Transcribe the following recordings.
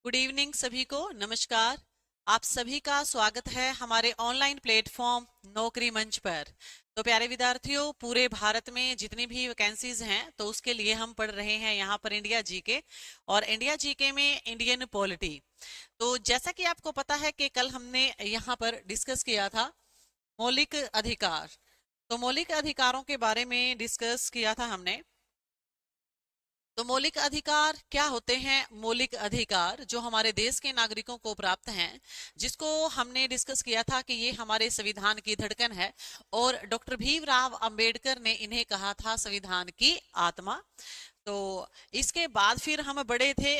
Good evening सभी को नमस्कार। आप सभी का स्वागत है हमारे ऑनलाइन प्लेटफॉर्म नौकरी मंच पर। तो प्यारे विद्यार्थियों, पूरे भारत में जितनी भी वैकेंसीज हैं तो उसके लिए हम पढ़ रहे हैं यहाँ पर इंडिया जीके और इंडिया जीके में इंडियन पॉलिटी। तो जैसा कि आपको पता है कि कल हमने यहाँ पर डिस्कस किया था मौलिक अधिकार। तो मौलिक अधिकारों के बारे में डिस्कस किया था हमने। तो मौलिक अधिकार क्या होते हैं? मौलिक अधिकार जो हमारे देश के नागरिकों को प्राप्त हैं, जिसको हमने डिस्कस किया था कि ये हमारे संविधान की धड़कन है और डॉक्टर भीमराव अंबेडकर ने इन्हें कहा था संविधान की आत्मा। तो इसके बाद फिर हम बढ़े थे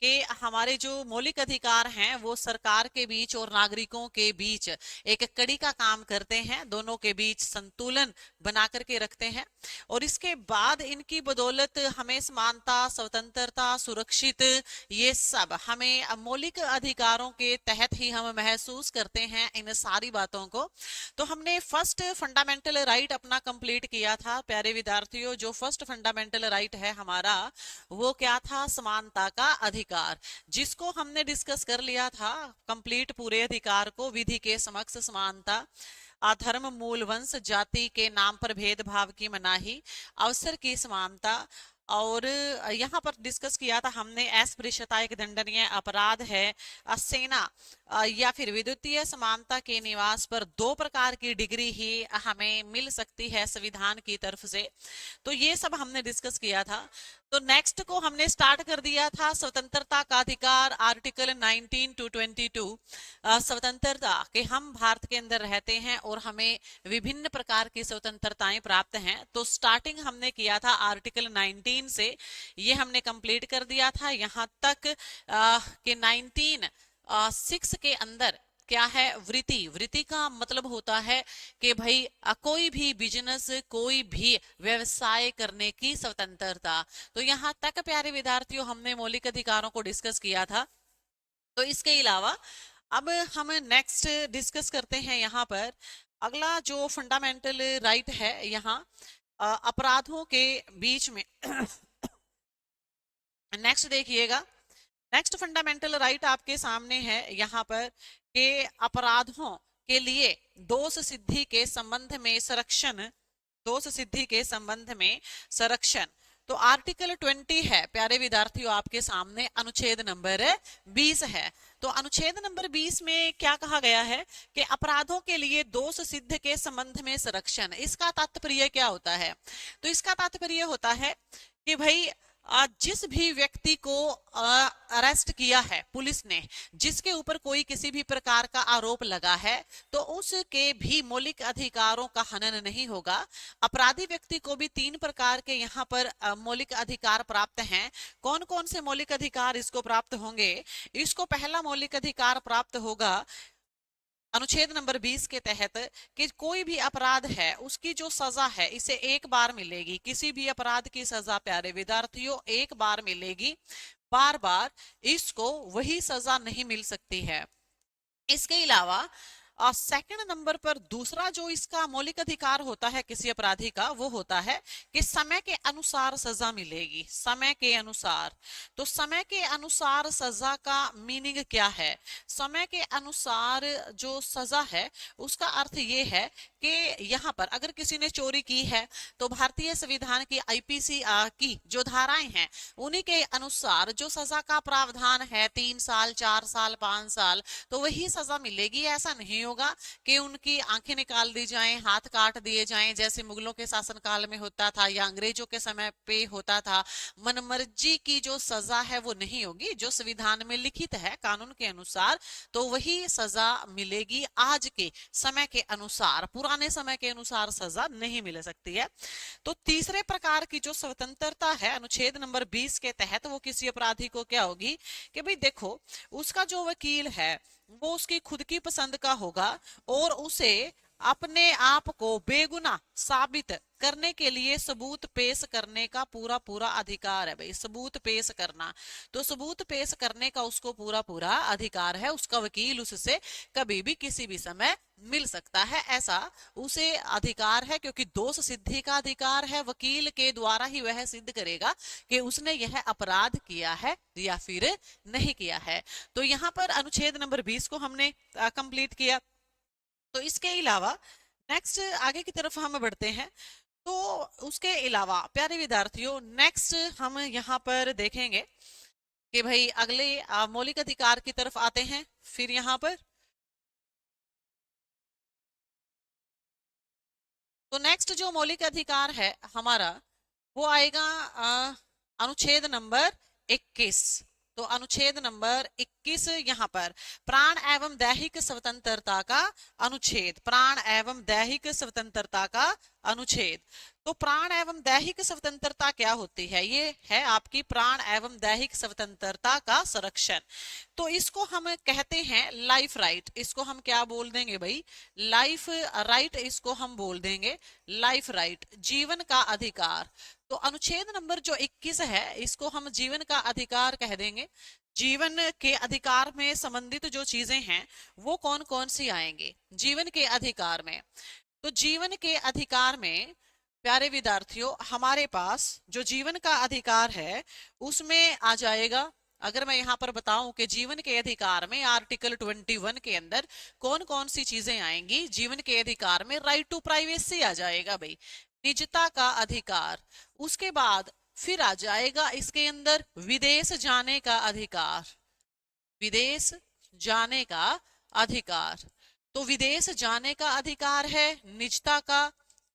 कि हमारे जो मौलिक अधिकार हैं वो सरकार के बीच और नागरिकों के बीच एक कड़ी का काम करते हैं, दोनों के बीच संतुलन बना करके रखते हैं। और इसके बाद इनकी बदौलत हमें समानता, स्वतंत्रता, सुरक्षित, ये सब हमें मौलिक अधिकारों के तहत ही हम महसूस करते हैं इन सारी बातों को। तो हमने फर्स्ट फंडामेंटल राइट अपना कंप्लीट किया था प्यारे विद्यार्थियों। जो फर्स्ट फंडामेंटल राइट है हमारा, वो क्या था? समानता का अधिकार, जिसको हमने डिस्कस कर लिया था कंप्लीट पूरे अधिकार को। विधि के समक्ष समानता, अधर्म, मूल, वंश, जाति के नाम पर भेदभाव की मनाही, अवसर की समानता। और यहाँ पर डिस्कस किया था हमने अस्पृश्यता एक दंडनीय अपराध है। सेना या फिर विद्युतीय समानता के निवास पर 2 प्रकार की डिग्री ही हमें मिल सकती है संविधान की तरफ से। तो ये सब हमने डिस्कस किया था। तो नेक्स्ट को हमने स्टार्ट कर दिया था स्वतंत्रता का अधिकार, आर्टिकल 19 टू 22। स्वतंत्रता कि हम भारत के अंदर रहते हैं और हमें विभिन्न प्रकार की स्वतंत्रताएं प्राप्त हैं। तो स्टार्टिंग हमने किया था आर्टिकल 19 से, ये हमने कंप्लीट कर दिया था यहाँ तक कि 19(6) के अंदर क्या है? वृत्ति। वृत्ति का मतलब होता है कि भाई कोई भी बिजनेस, कोई भी व्यवसाय करने की स्वतंत्रता। तो यहाँ तक प्यारे विद्यार्थियों हमने मौलिक अधिकारों को डिस्कस किया था। तो इसके अलावा अब हम नेक्स्ट डिस्कस करते हैं यहाँ पर अगला जो फंडामेंटल राइट है यहाँ अपराधों के बीच में। नेक्स्ट देखिएगा, नेक्स्ट फंडामेंटल राइट आपके सामने है यहाँ पर कि अपराधों के लिए दोष सिद्धि के संबंध में संरक्षण, दोष सिद्धि के संबंध में संरक्षण। तो आर्टिकल 20 है प्यारे विद्यार्थियों आपके सामने, अनुच्छेद नंबर 20 है। तो अनुच्छेद नंबर 20 में क्या कहा गया है कि अपराधों के लिए दोष सिद्ध के संबंध में संरक्षण। इसका तात्पर्य क्या होता है? तो इसका तात्पर्य होता है कि भाई जिस भी व्यक्ति को अरेस्ट किया है पुलिस ने, जिसके ऊपर कोई किसी भी प्रकार का आरोप लगा है, तो उसके भी मौलिक अधिकारों का हनन नहीं होगा। अपराधी व्यक्ति को भी 3 प्रकार के यहाँ पर मौलिक अधिकार प्राप्त हैं। कौन कौन से मौलिक अधिकार इसको प्राप्त होंगे? इसको पहला मौलिक अधिकार प्राप्त होगा अनुच्छेद नंबर 20 के तहत कि कोई भी अपराध है उसकी जो सजा है इसे एक बार मिलेगी। किसी भी अपराध की सजा प्यारे विद्यार्थियों एक बार मिलेगी, बार बार इसको वही सजा नहीं मिल सकती है। इसके अलावा सेकंड नंबर पर दूसरा जो इसका मौलिक अधिकार होता है किसी अपराधी का, वो होता है कि समय के अनुसार सजा मिलेगी। समय के अनुसार, तो समय के अनुसार सजा का मीनिंग क्या है? समय के अनुसार जो सजा है उसका अर्थ ये है कि यहाँ पर अगर किसी ने चोरी की है तो भारतीय संविधान की आईपीसी की जो धाराएं हैं उन्हीं के अनुसार जो सजा का प्रावधान है 3 साल, 4 साल, 5 साल, तो वही सजा मिलेगी। ऐसा नहीं होगा कि उनकी आंखें निकाल दी जाएं, हाथ काट दिए जाएं, जैसे मुगलों के शासनकाल में होता था या अंग्रेजों के समय पे होता था। मनमर्जी की जो सजा है वो नहीं होगी, जो संविधान में लिखित है कानून के अनुसार तो वही सजा मिलेगी। आज के समय के अनुसार, पुराने समय के अनुसार सजा नहीं मिल सकती है। तो तीसरे प्रकार की जो स्वतंत्रता है अनुच्छेद नंबर 20 के तहत, वो किसी अपराधी को क्या होगी कि भाई देखो उसका जो वकील है वो उसकी खुद की पसंद का होगा और उसे अपने आप को बेगुनाह साबित करने के लिए सबूत पेश करने का पूरा पूरा अधिकार है भाई, सबूत पेश करना। तो सबूत पेश करने का उसको पूरा पूरा अधिकार है, उसका वकील उससे कभी भी किसी भी समय मिल सकता है, ऐसा उसे अधिकार है, क्योंकि दोष सिद्धि का अधिकार है। वकील के द्वारा ही वह सिद्ध करेगा कि उसने यह अपराध किया है या फिर नहीं किया है। तो यहाँ पर अनुच्छेद नंबर 20 को हमने कंप्लीट किया। तो इसके अलावा नेक्स्ट आगे की तरफ हम बढ़ते हैं। तो उसके अलावा प्यारे विद्यार्थियों नेक्स्ट हम यहाँ पर देखेंगे कि भाई अगले मौलिक अधिकार की तरफ आते हैं। फिर यहाँ पर तो नेक्स्ट जो मौलिक अधिकार है हमारा वो आएगा अनुच्छेद नंबर 21। तो अनुच्छेद नंबर 21 यहाँ पर प्राण एवं दैहिक स्वतंत्रता का अनुच्छेद, प्राण एवं दैहिक स्वतंत्रता का अनुच्छेद। तो प्राण एवं दैहिक स्वतंत्रता क्या होती है? ये है आपकी प्राण एवं दैहिक स्वतंत्रता का संरक्षण। तो इसको हम कहते हैं लाइफ राइट। इसको हम क्या बोल देंगे भाई? लाइफ राइट इसको हम बोल देंगे, लाइफ राइट, जीवन का अधिकार। तो अनुच्छेद नंबर जो 21 है इसको हम जीवन का अधिकार कह देंगे। जीवन के अधिकार में संबंधित जो चीजें हैं वो कौन कौन सी आएंगे जीवन के अधिकार में? तो जीवन के अधिकार में प्यारे विद्यार्थियों हमारे पास जो जीवन का अधिकार है उसमें आ जाएगा, अगर मैं यहाँ पर बताऊं कि जीवन के अधिकार में आर्टिकल 21 के अंदर कौन कौन सी चीजें आएंगी, जीवन के अधिकार में राइट टू प्राइवेसी आ जाएगा भाई, निजता का अधिकार। उसके बाद फिर आ जाएगा इसके अंदर विदेश जाने का अधिकार, विदेश जाने का अधिकार। तो विदेश जाने का अधिकार है, निजता का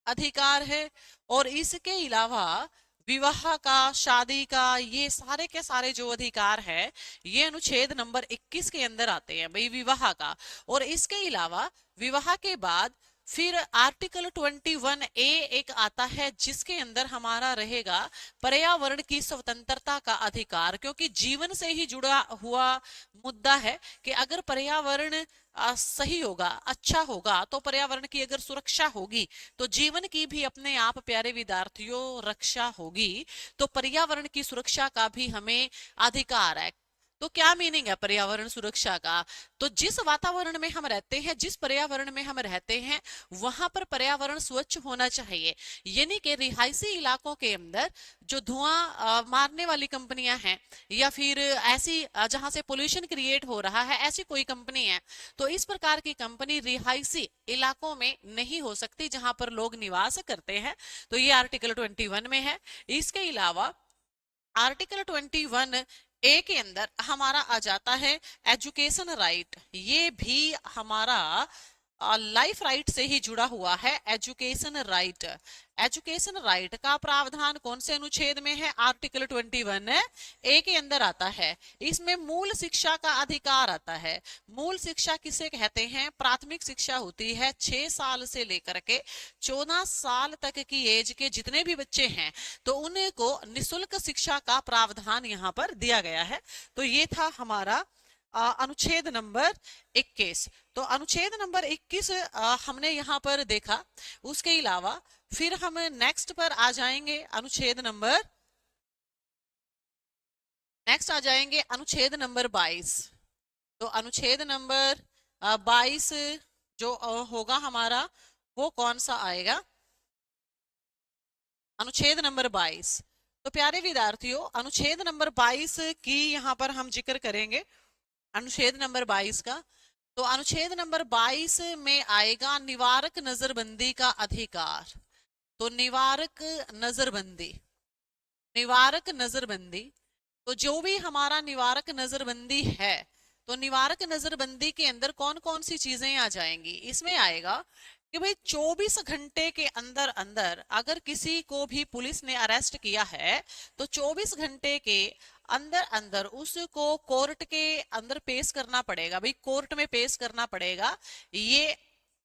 अधिकार है, और इसके अलावा विवाह का, शादी का, ये सारे के सारे जो अधिकार है ये अनुच्छेद नंबर 21 के अंदर आते हैं भाई, विवाह का। और इसके अलावा विवाह के बाद फिर आर्टिकल 21A एक आता है जिसके अंदर हमारा रहेगा पर्यावरण की स्वतंत्रता का अधिकार, क्योंकि जीवन से ही जुड़ा हुआ मुद्दा है कि अगर पर्यावरण सही होगा, अच्छा होगा, तो पर्यावरण की अगर सुरक्षा होगी तो जीवन की भी अपने आप प्यारे विद्यार्थियों रक्षा होगी। तो पर्यावरण की सुरक्षा का भी हमें अधिकार है। तो क्या मीनिंग है पर्यावरण सुरक्षा का? तो जिस वातावरण में हम रहते हैं, जिस पर्यावरण में हम रहते हैं वहां पर पर्यावरण स्वच्छ होना चाहिए। यानी कि रिहायशी इलाकों के अंदर जो धुआं मारने वाली कंपनियां हैं या फिर ऐसी जहां से पोल्यूशन क्रिएट हो रहा है ऐसी कोई कंपनी है, तो इस प्रकार की कंपनी रिहायशी इलाकों में नहीं हो सकती जहां पर लोग निवास करते हैं। तो ये आर्टिकल 21 में है। इसके अलावा आर्टिकल 21A के अंदर हमारा आ जाता है एजुकेशन राइट। ये भी हमारा लाइफ राइट से ही जुड़ा हुआ है, एजुकेशन राइट। एजुकेशन राइट का प्रावधान कौन से अनुच्छेद में है? आर्टिकल 21A के अंदर आता है। इसमें मूल शिक्षा का अधिकार आता है। मूल शिक्षा किसे कहते हैं? प्राथमिक शिक्षा होती है 6 साल से लेकर के 14 साल तक की एज के जितने भी बच्चे हैं तो उनको निशुल्क शिक्षा का प्रावधान यहाँ पर दिया गया है। तो ये था हमारा अनुच्छेद नंबर 21। तो अनुच्छेद नंबर 21 हमने यहाँ पर देखा। उसके अलावा फिर हम नेक्स्ट पर आ जाएंगे, नेक्स्ट आ जाएंगे अनुच्छेद नंबर 22। तो अनुच्छेद नंबर 22 जो होगा हमारा वो कौन सा आएगा? अनुच्छेद नंबर 22। तो प्यारे विद्यार्थियों अनुच्छेद नंबर 22 की यहाँ पर हम जिक्र करेंगे, अनुच्छेद नंबर 22 का। तो अनुच्छेद नंबर 22 में आएगा निवारक नजरबंदी का अधिकार। तो निवारक नजरबंदी, निवारक नजरबंदी, तो जो भी हमारा निवारक नजरबंदी है तो निवारक नजरबंदी के अंदर कौन कौन सी चीजें आ जाएंगी? इसमें आएगा कि भाई 24 घंटे के अंदर अंदर अगर किसी को भी पुलिस ने अरेस्ट किया है तो 24 घंटे के अंदर अंदर उसको कोर्ट के अंदर पेश करना पड़ेगा भाई, कोर्ट में पेश करना पड़ेगा। ये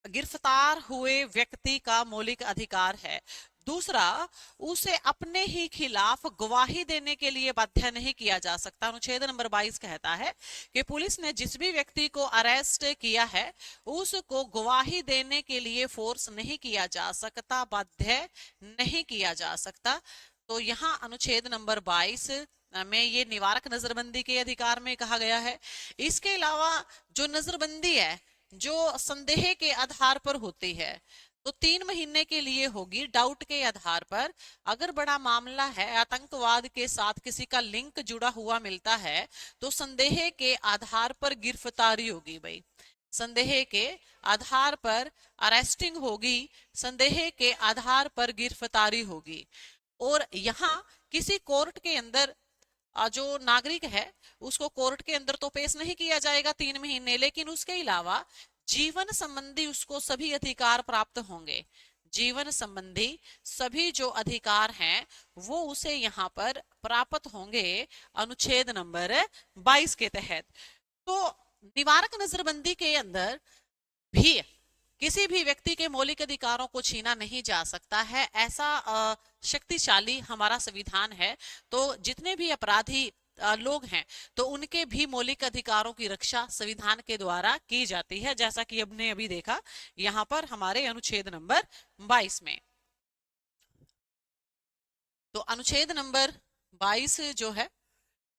गिरफ्तार हुए व्यक्ति का मौलिक अधिकार है। दूसरा, उसे अपने ही खिलाफ गवाही देने के लिए बाध्य नहीं किया जा सकता। अनुच्छेद नंबर 22 कहता है कि पुलिस ने जिस भी व्यक्ति को अरेस्ट किया है उसको गवाही देने के लिए फोर्स नहीं किया जा सकता, बाध्य नहीं किया जा सकता। तो यहाँ अनुच्छेद नंबर 22 में ये निवारक नजरबंदी के अधिकार में कहा गया है। इसके अलावा जो नजरबंदी है जो संदेह के आधार पर होती है तो 3 महीने के लिए होगी, डाउट के आधार पर। अगर बड़ा मामला है, आतंकवाद के साथ किसी का लिंक जुड़ा हुआ मिलता है तो संदेह के आधार पर गिरफ्तारी होगी भाई, संदेह के आधार पर अरेस्टिंग होगी, संदेह के आधार पर गिरफ्तारी होगी। और यहाँ किसी कोर्ट के अंदर जो नागरिक है उसको कोर्ट के अंदर तो पेश नहीं किया जाएगा 3 महीने, लेकिन उसके अलावा जीवन संबंधी उसको सभी अधिकार प्राप्त होंगे। जीवन संबंधी सभी जो अधिकार हैं वो उसे यहाँ पर प्राप्त होंगे अनुच्छेद नंबर 22 के तहत। तो निवारक नजरबंदी के अंदर भी किसी भी व्यक्ति के मौलिक अधिकारों को छीना नहीं जा सकता है, ऐसा शक्तिशाली हमारा संविधान है। तो जितने भी अपराधी लोग हैं तो उनके भी मौलिक अधिकारों की रक्षा संविधान के द्वारा की जाती है, जैसा कि हमने अभी देखा यहाँ पर हमारे अनुच्छेद नंबर 22 में। तो अनुच्छेद नंबर 22 जो है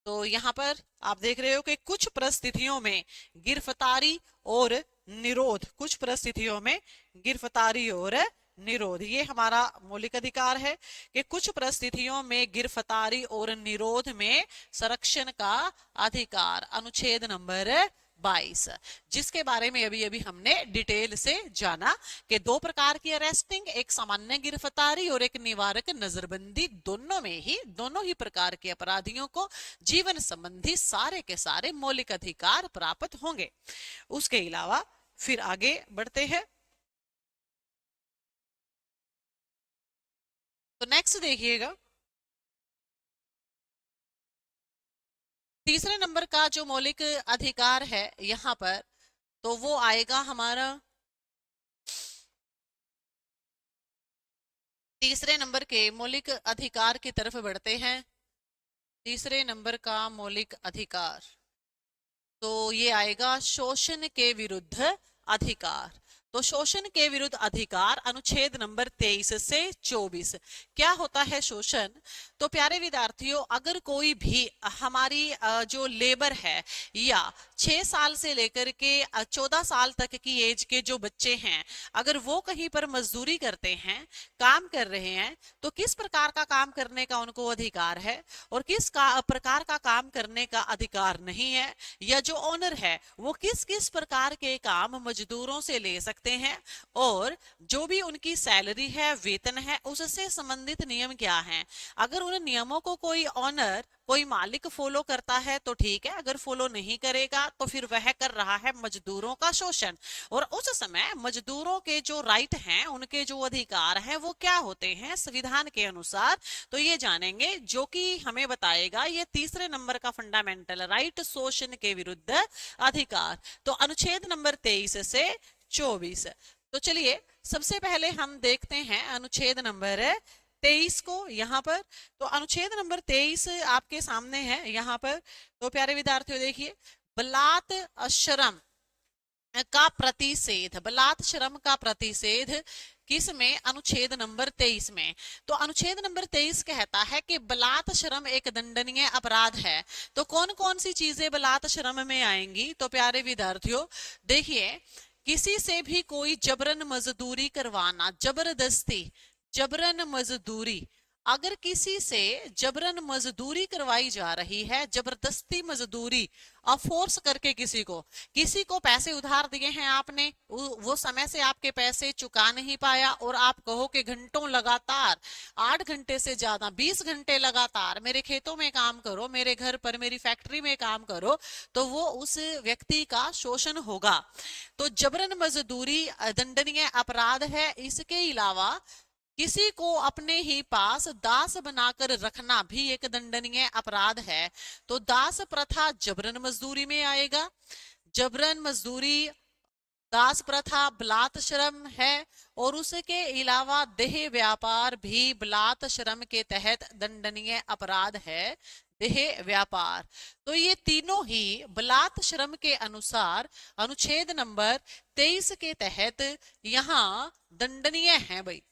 तो यहाँ पर आप देख रहे हो कि कुछ परिस्थितियों में गिरफ्तारी और निरोध, कुछ परिस्थितियों में गिरफ्तारी और निरोध, ये हमारा मौलिक अधिकार है कि कुछ परिस्थितियों में गिरफ्तारी और निरोध में संरक्षण का अधिकार, अनुच्छेद नंबर 22, जिसके बारे में अभी अभी हमने डिटेल से जाना कि 2 प्रकार की अरेस्टिंग, एक सामान्य गिरफ्तारी और एक निवारक नजरबंदी, दोनों ही प्रकार के अपराधियों को जीवन संबंधी सारे के सारे मौलिक अधिकार प्राप्त होंगे। उसके अलावा फिर आगे बढ़ते हैं। तो नेक्स्ट देखिएगा, तीसरे नंबर का जो मौलिक अधिकार है यहाँ पर तो वो आएगा हमारा तीसरे नंबर के मौलिक अधिकार की तरफ बढ़ते हैं। तीसरे नंबर का मौलिक अधिकार तो ये आएगा शोषण के विरुद्ध अधिकार। तो शोषण के विरुद्ध अधिकार अनुच्छेद नंबर 23 से 24। क्या होता है शोषण? तो प्यारे विद्यार्थियों, अगर कोई भी हमारी जो लेबर है या 6 साल से लेकर के 14 साल तक की एज के जो बच्चे हैं, अगर वो कहीं पर मजदूरी करते हैं, काम कर रहे हैं, तो किस प्रकार का काम करने का उनको अधिकार है और प्रकार का काम करने का अधिकार नहीं है, या जो ओनर है वो किस किस प्रकार के काम मजदूरों से ले सकते हैं, और जो भी उनकी सैलरी है, वेतन है, उससे संबंधित नियम क्या हैं। अगर उन नियमों को कोई ओनर, कोई मालिक फॉलो करता है तो ठीक है, अगर फॉलो नहीं करेगा तो फिर वह कर रहा है मजदूरों का शोषण। और उस समय मजदूरों के जो राइट हैं, उनके जो अधिकार हैं वो क्या होते हैं संविधान के अनुसार, तो ये जानेंगे, जो कि हमें बताएगा ये तीसरे नंबर का फंडामेंटल राइट, शोषण के विरुद्ध अधिकार। तो अनुच्छेद नंबर 23 से 24। तो चलिए सबसे पहले हम देखते हैं अनुच्छेद नंबर 23 को यहाँ पर। तो अनुच्छेद नंबर 23 आपके सामने है यहाँ पर। तो प्यारे विद्यार्थियों देखिए, बलात्श्रम का प्रतिषेध, बलात्श्रम का प्रतिषेध किस में? अनुच्छेद नंबर 23 में। तो अनुच्छेद नंबर 23 कहता है कि बलात्श्रम एक दंडनीय अपराध है। तो कौन कौन सी चीजें बलात्श्रम में आएंगी? तो प्यारे विद्यार्थियों देखिए, किसी से भी कोई जबरन मजदूरी करवाना, जबरदस्ती, जबरन मजदूरी, अगर किसी से जबरन मजदूरी करवाई जा रही है, जबरदस्ती मजदूरी, फोर्स करके किसी को पैसे उधार दिए हैं आपने, वो समय से आपके पैसे चुका नहीं पाया और आप कहो कि घंटों लगातार, 8 घंटे से ज्यादा, 20 घंटे लगातार मेरे खेतों में काम करो, मेरे घर पर, मेरी फैक्ट्री में काम करो, तो वो उस व्यक्ति का शोषण होगा। तो जबरन मजदूरी दंडनीय अपराध है। इसके अलावा किसी को अपने ही पास दास बनाकर रखना भी एक दंडनीय अपराध है। तो दास प्रथा जबरन मजदूरी में आएगा। जबरन मजदूरी दास प्रथा बलात् श्रम है, और उसके अलावा देह व्यापार भी बलात् श्रम के तहत दंडनीय अपराध है। देह व्यापार, तो ये तीनों ही बलात् श्रम के अनुसार अनुच्छेद नंबर 23 के तहत यहाँ दंडनीय है भाई।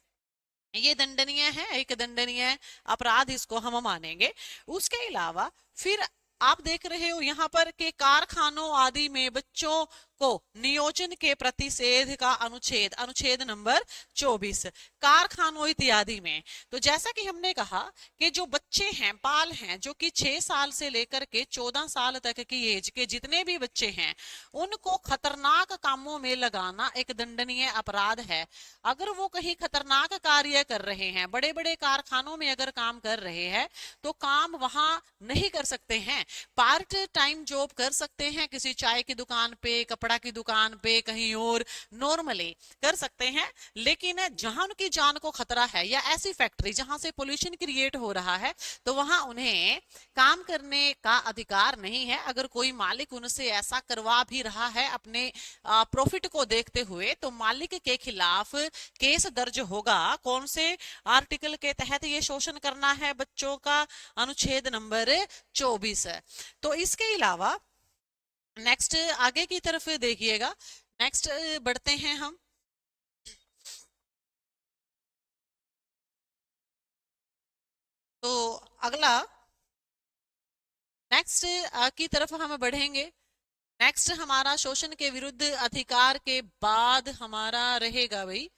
ये दंडनीय है, एक दंडनीय अपराध इसको हम मानेंगे। उसके अलावा फिर आप देख रहे हो यहाँ पर के कारखानों आदि में बच्चों को नियोजन के प्रतिषेध का अनुच्छेद, अनुच्छेद नंबर 24, कारखानों इत्यादि में। तो जैसा कि हमने कहा कि जो बच्चे हैं, बाल हैं, जो कि 6 साल से लेकर के 14 साल तक की एज के जितने भी बच्चे हैं, उनको खतरनाक कामों में लगाना एक दंडनीय अपराध है। अगर वो कहीं खतरनाक कार्य कर रहे हैं, बड़े बड़े कारखानों में अगर काम कर रहे हैं, तो काम वहां नहीं कर सकते हैं, पार्ट टाइम जॉब कर सकते हैं, किसी चाय की दुकान पे, कपड़ा की दुकान पे, कहीं और नॉर्मली कर सकते हैं। लेकिन जहां उनकी जान को खतरा है, या ऐसी फैक्ट्री जहां से पोल्यूशन क्रिएट हो रहा है, तो वहां उन्हें काम करने का अधिकार नहीं है। अगर कोई मालिक उनसे ऐसा करवा भी रहा है अपने प्रॉफिट को देखते हुए, तो मालिक के खिलाफ केस दर्ज होगा। कौन से आर्टिकल के तहत ये शोषण करना है बच्चों का? अनुच्छेद नंबर 24 है। तो इसके अलावा नेक्स्ट आगे की तरफ देखिएगा, नेक्स्ट बढ़ते हैं हम। तो अगला नेक्स्ट की तरफ हम बढ़ेंगे। नेक्स्ट हमारा शोषण के विरुद्ध अधिकार के बाद हमारा रहेगा भाई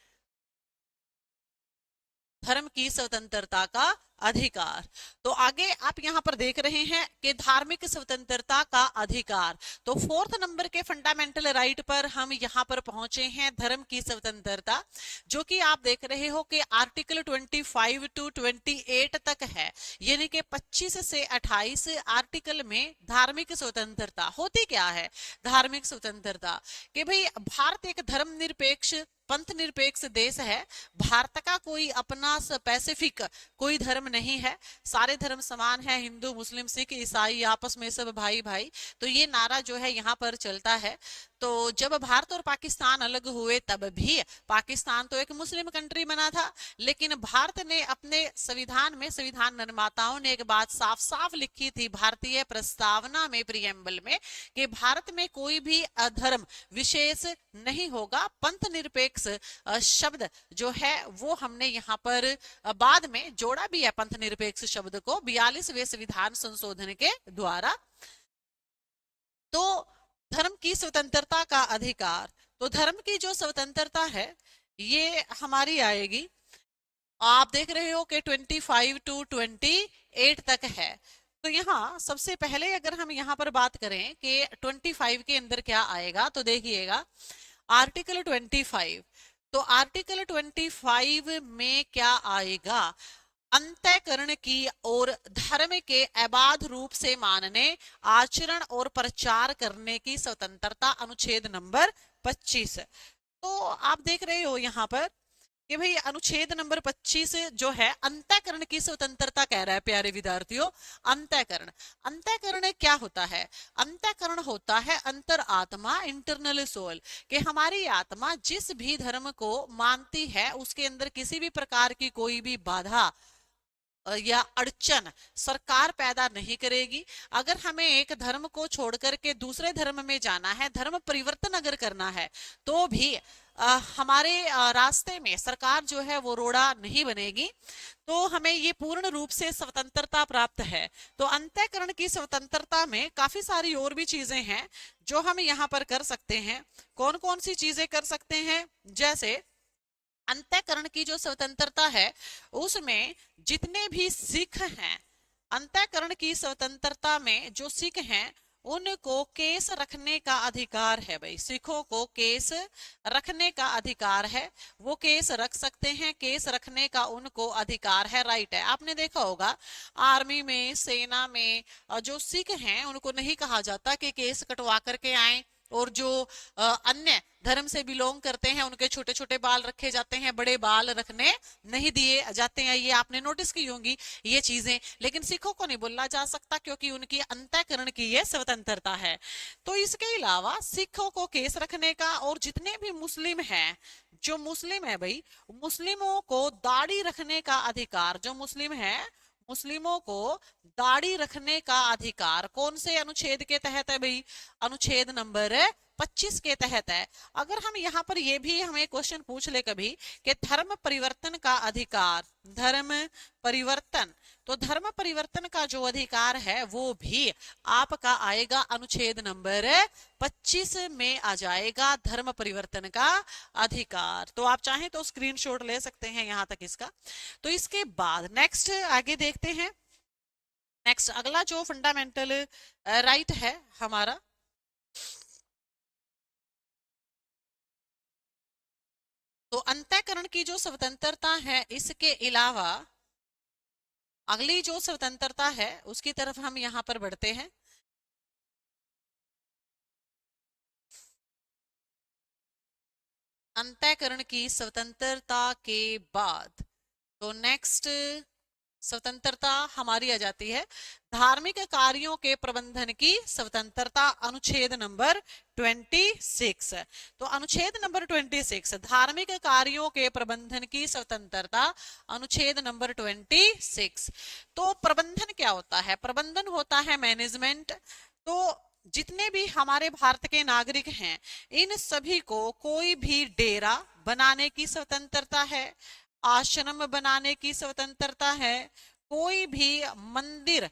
धर्म की स्वतंत्रता का अधिकार। तो आगे आप यहां पर देख रहे हैं कि धार्मिक स्वतंत्रता का अधिकार। तो 4th नंबर के फंडामेंटल राइट पर हम यहां पर पहुंचे हैं, धर्म की स्वतंत्रता, जो कि आप देख रहे हो कि आर्टिकल 25 टू 28 तक है, यानी कि 25 से 28 आर्टिकल में धार्मिक स्वतंत्रता होती क्या है? धार्मिक स्वतंत्रता कि भाई भारत एक धर्मनिरपेक्ष पंथ निरपेक्ष देश है, भारत का कोई अपना स्पेसिफिक कोई धर्म नहीं है, सारे धर्म समान है, हिंदू मुस्लिम सिख ईसाई आपस में सब भाई भाई। तो ये नारा जो है यहाँ पर चलता है। तो जब भारत और पाकिस्तान अलग हुए, तब भी पाकिस्तान तो एक मुस्लिम कंट्री बना था, लेकिन भारत ने अपने संविधान में, संविधान निर्माताओं ने एक बात साफ साफ लिखी थी भारतीय प्रस्तावना में, प्रियम्बल में, कि भारत में कोई भी धर्म विशेष नहीं होगा। पंथ निरपेक्ष शब्द जो है वो हमने यहाँ पर बाद में जोड़ा भी है, पंथ निरपेक्ष शब्द को 42वें संविधान संशोधन के द्वारा। तो धर्म की स्वतंत्रता का अधिकार, तो धर्म की जो स्वतंत्रता है ये हमारी आएगी, आप देख रहे हो कि 25 टू 28 तक है। तो यहाँ सबसे पहले अगर हम यहाँ पर बात करें कि 25 के अंदर क्या आएगा, तो देखिएगा आर्टिकल 25। तो आर्टिकल 25 में क्या आएगा? अंतःकरण की और धर्म के अबाध रूप से मानने, आचरण और प्रचार करने की स्वतंत्रता, अनुच्छेद नंबर 25। तो आप देख रहे हो यहाँ पर कि भाई अनुच्छेद नंबर 25 जो है अंतःकरण की स्वतंत्रता कह रहा है। प्यारे विद्यार्थियों, अंतःकरण, अंतःकरण क्या होता है? अंतःकरण होता है अंतर आत्मा, इंटरनल सोल, कि हमारी आत्मा जिस भी धर्म को मानती है उसके अंदर किसी भी प्रकार की कोई भी बाधा या अड़चन सरकार पैदा नहीं करेगी। अगर हमें एक धर्म को छोड़ करके दूसरे धर्म में जाना है, धर्म परिवर्तन अगर करना है, तो भी हमारे रास्ते में सरकार जो है वो रोड़ा नहीं बनेगी। तो हमें ये पूर्ण रूप से स्वतंत्रता प्राप्त है। तो अंतःकरण की स्वतंत्रता में काफी सारी और भी चीजें हैं जो हम यहाँ पर कर सकते हैं। कौन कौन सी चीजें कर सकते हैं? जैसे अंतःकरण की जो स्वतंत्रता है उसमें जितने भी सिख हैं, अंतःकरण की स्वतंत्रता में जो सिख हैं उनको केस रखने का अधिकार है। भाई सिखों को केस रखने का अधिकार है, वो केस रख सकते हैं, केस रखने का उनको अधिकार है, राइट है। आपने देखा होगा आर्मी में, सेना में जो सिख हैं उनको नहीं कहा जाता कि केस कटवा करके आए, और जो अन्य धर्म से बिलोंग करते हैं उनके छोटे छोटे बाल रखे जाते हैं, बड़े बाल रखने नहीं दिए जाते हैं। ये आपने नोटिस की होंगी ये चीजें, लेकिन सिखों को नहीं बोला जा सकता क्योंकि उनकी अंतःकरण की ये स्वतंत्रता है। तो इसके अलावा सिखों को केस रखने का, और जितने भी मुस्लिम हैं, जो मुस्लिम है भाई, मुस्लिमों को दाढ़ी रखने का अधिकार, जो मुस्लिम है मुस्लिमों को दाढ़ी रखने का अधिकार कौन से अनुच्छेद के तहत है भाई? अनुच्छेद नंबर 25 के तहत है। अगर हम यहाँ पर ये भी हमें क्वेश्चन पूछ ले कभी कि धर्म परिवर्तन का अधिकार, धर्म परिवर्तन, तो धर्म परिवर्तन का जो अधिकार है वो भी आपका आएगा अनुच्छेद नंबर 25 में आ जाएगा, धर्म परिवर्तन का अधिकार। तो आप चाहें तो स्क्रीनशॉट ले सकते हैं यहां तक इसका। तो इसके बाद नेक्स्ट आगे देखते हैं। नेक्स्ट अगला जो फंडामेंटल राइट है हमारा, तो अंतःकरण की जो स्वतंत्रता है, इसके अलावा अगली जो स्वतंत्रता है उसकी तरफ हम यहां पर बढ़ते हैं। अंतःकरण की स्वतंत्रता के बाद तो नेक्स्ट स्वतंत्रता हमारी आ जाती है धार्मिक कार्यों के प्रबंधन की स्वतंत्रता, अनुच्छेद नंबर 26। तो अनुच्छेद नंबर 26 धार्मिक कार्यों के प्रबंधन की स्वतंत्रता, अनुच्छेद नंबर 26। तो प्रबंधन क्या होता है? प्रबंधन होता है मैनेजमेंट। तो जितने भी हमारे भारत के नागरिक हैं, इन सभी को कोई भी डेरा बनाने की स्वतंत्रता है, आश्रम बनाने की स्वतंत्रता है, कोई भी मंदिर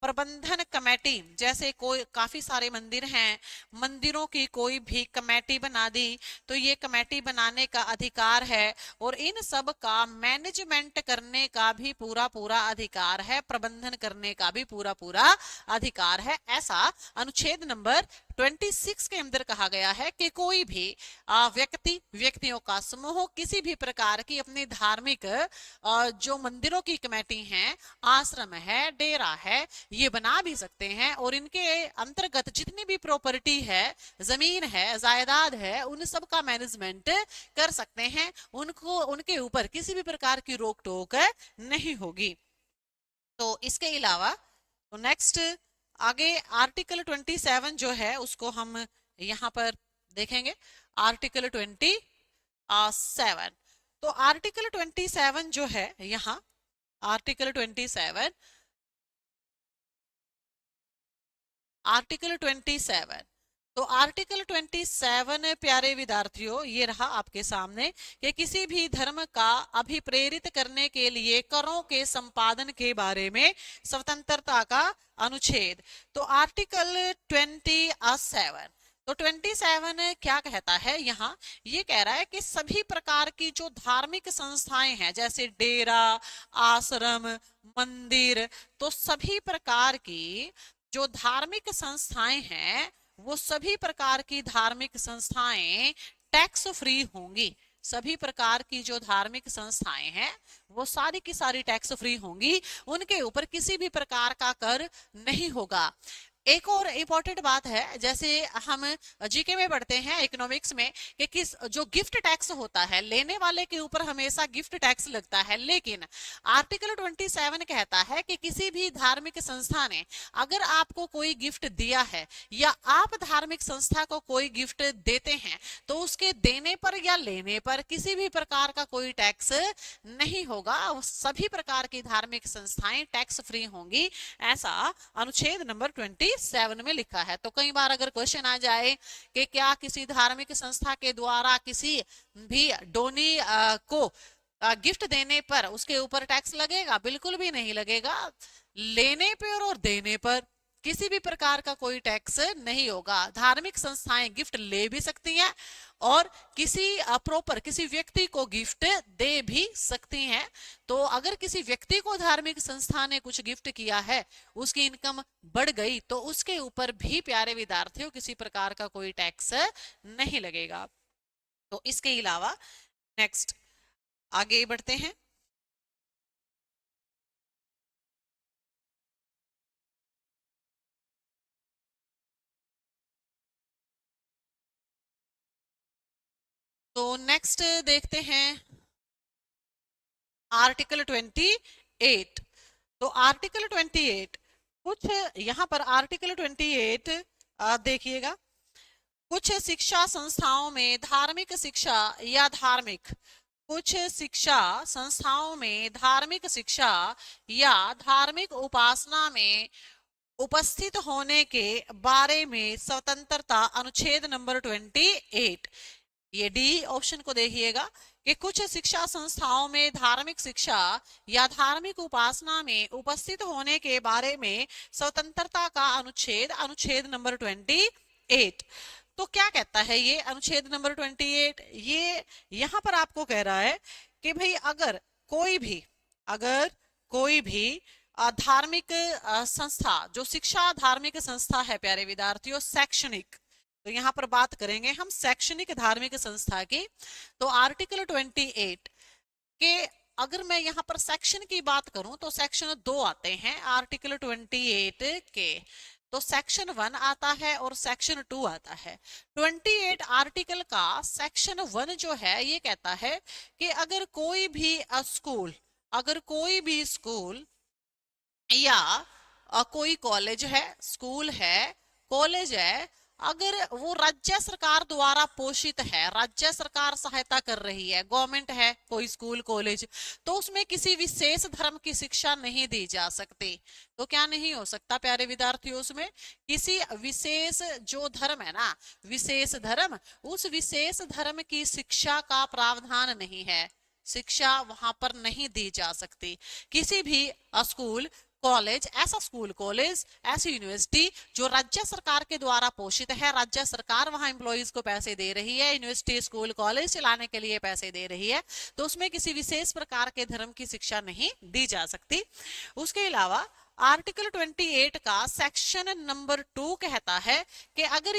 प्रबंधन कमेटी, जैसे कोई काफी सारे मंदिर हैं, मंदिरों की कोई भी कमेटी बना दी तो ये कमेटी बनाने का अधिकार है, और इन सब का मैनेजमेंट करने का भी पूरा पूरा अधिकार है, प्रबंधन करने का भी पूरा पूरा अधिकार है। ऐसा अनुच्छेद नंबर 26 के अंदर कहा गया है कि कोई भी व्यक्तियों का समूह किसी भी प्रकार की अपनी धार्मिक जो मंदिरों की कमेटी है, आश्रम है, डेरा है, ये बना भी सकते हैं, और इनके अंतर्गत जितनी भी प्रॉपर्टी है, जमीन है, जायदाद है, उन सब का मैनेजमेंट कर सकते हैं। उनको उनके ऊपर किसी भी प्रकार की रोक टोक नहीं होगी। तो इसके अलावा तो नेक्स्ट आगे आर्टिकल 27 जो है उसको हम यहां पर देखेंगे। आर्टिकल 27, तो आर्टिकल 27 जो है यहाँ, आर्टिकल 27, आर्टिकल 27, तो आर्टिकल 27 प्यारे विद्यार्थियों ये रहा आपके सामने कि किसी भी धर्म का अभिप्रेरित करने के लिए करों के संपादन के बारे में स्वतंत्रता का अनुच्छेद। तो आर्टिकल 27, तो 27 क्या कहता है यहाँ? ये कह रहा है कि सभी प्रकार की जो धार्मिक संस्थाएं हैं, जैसे डेरा, आश्रम, मंदिर, तो सभी प्रकार की जो धार्मिक संस्थाएं हैं, वो सभी प्रकार की धार्मिक संस्थाएं टैक्स फ्री होंगी। सभी प्रकार की जो धार्मिक संस्थाएं हैं वो सारी की सारी टैक्स फ्री होंगी, उनके ऊपर किसी भी प्रकार का कर नहीं होगा। एक और इंपॉर्टेंट बात है, जैसे हम जीके में पढ़ते हैं इकोनॉमिक्स में कि किस जो गिफ्ट टैक्स होता है, लेने वाले के ऊपर हमेशा गिफ्ट टैक्स लगता है, लेकिन आर्टिकल 27 कहता है कि किसी भी धार्मिक संस्था ने अगर आपको कोई गिफ्ट दिया है या आप धार्मिक संस्था को कोई गिफ्ट देते हैं तो उसके देने पर या लेने पर किसी भी प्रकार का कोई टैक्स नहीं होगा, सभी प्रकार की धार्मिक संस्थाएं टैक्स फ्री होंगी, ऐसा अनुच्छेद नंबर 27 में लिखा है। तो कई बार अगर क्वेश्चन आ जाए कि क्या किसी धार्मिक संस्था के द्वारा किसी भी डोनी को गिफ्ट देने पर उसके ऊपर टैक्स लगेगा? बिल्कुल भी नहीं लगेगा। लेने पर और देने पर किसी भी प्रकार का कोई टैक्स नहीं होगा। धार्मिक संस्थाएं गिफ्ट ले भी सकती हैं और किसी प्रॉपर किसी व्यक्ति को गिफ्ट दे भी सकती हैं। तो अगर किसी व्यक्ति को धार्मिक संस्था ने कुछ गिफ्ट किया है, उसकी इनकम बढ़ गई, तो उसके ऊपर भी प्यारे विद्यार्थियों किसी प्रकार का कोई टैक्स नहीं लगेगा। तो इसके अलावा नेक्स्ट आगे बढ़ते हैं। तो नेक्स्ट देखते हैं आर्टिकल 28। तो आर्टिकल 28 कुछ यहाँ पर आर्टिकल 28 देखिएगा, कुछ शिक्षा संस्थाओं में धार्मिक शिक्षा या धार्मिक कुछ शिक्षा संस्थाओं में धार्मिक शिक्षा या धार्मिक उपासना में उपस्थित होने के बारे में स्वतंत्रता, अनुच्छेद नंबर 28। ये डी ऑप्शन को देखिएगा कि कुछ शिक्षा संस्थाओं में धार्मिक शिक्षा या धार्मिक उपासना में उपस्थित होने के बारे में स्वतंत्रता का अनुच्छेद, अनुच्छेद नंबर 28। तो क्या कहता है ये अनुच्छेद नंबर 28? ये यहां पर आपको कह रहा है कि भाई अगर कोई भी धार्मिक संस्था, जो शिक्षा धार्मिक संस्था है प्यारे विद्यार्थियों, शैक्षणिक, तो यहाँ पर बात करेंगे हम शैक्षणिक धार्मिक संस्था की। तो आर्टिकल 28 के अगर मैं यहाँ पर सेक्शन की बात करूं तो सेक्शन 2 आते हैं आर्टिकल 28 के। तो सेक्शन 1 आता है और सेक्शन 2 आता है। 28 आर्टिकल का सेक्शन 1 जो है ये कहता है कि अगर कोई भी स्कूल या कोई कॉलेज है, स्कूल है, कॉलेज है, अगर वो राज्य सरकार द्वारा पोषित है, राज्य सरकार सहायता कर रही है, गवर्नमेंट है कोई स्कूल कॉलेज, तो उसमें किसी विशेष धर्म की शिक्षा नहीं दी जा सकती। तो क्या नहीं हो सकता प्यारे विद्यार्थियों, उसमें किसी विशेष जो धर्म है ना, विशेष धर्म, उस विशेष धर्म की शिक्षा का प्रावधान नहीं है, शिक्षा वहां पर नहीं दी जा सकती। किसी भी स्कूल कॉलेज, ऐसा स्कूल कॉलेज, ऐसी यूनिवर्सिटी जो राज्य सरकार के द्वारा पोषित है, राज्य सरकार वहां एम्प्लॉइज को पैसे दे रही है, यूनिवर्सिटी स्कूल कॉलेज चलाने के लिए पैसे दे रही है, तो उसमें किसी विशेष प्रकार के धर्म की शिक्षा नहीं दी जा सकती। उसके अलावा आर्टिकल 28 का सेक्शन नंबर 2 कहता है कि अगर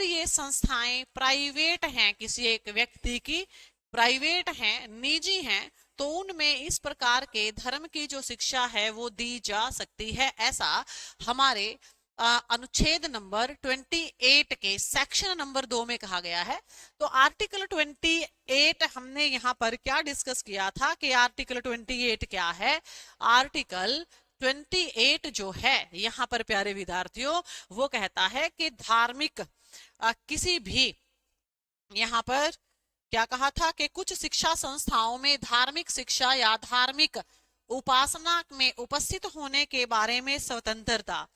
ये संस्थाएं प्राइवेट हैं, किसी एक व्यक्ति की प्राइवेट हैं, निजी हैं, तो उनमें इस प्रकार के धर्म की जो शिक्षा है वो दी जा सकती है, ऐसा हमारे अनुच्छेद नंबर 28 के सेक्शन नंबर 2 में कहा गया है। तो आर्टिकल 28 हमने यहाँ पर क्या डिस्कस किया था कि आर्टिकल 28 क्या है? आर्टिकल 28 जो है यहाँ पर प्यारे विद्यार्थियों वो कहता है कि धार्मिक किसी भी, यहाँ पर क्या कहा था कि कुछ शिक्षा संस्थाओं में धार्मिक शिक्षा या धार्मिक उपासना में उपस्थित होने के बारे में स्वतंत्रता।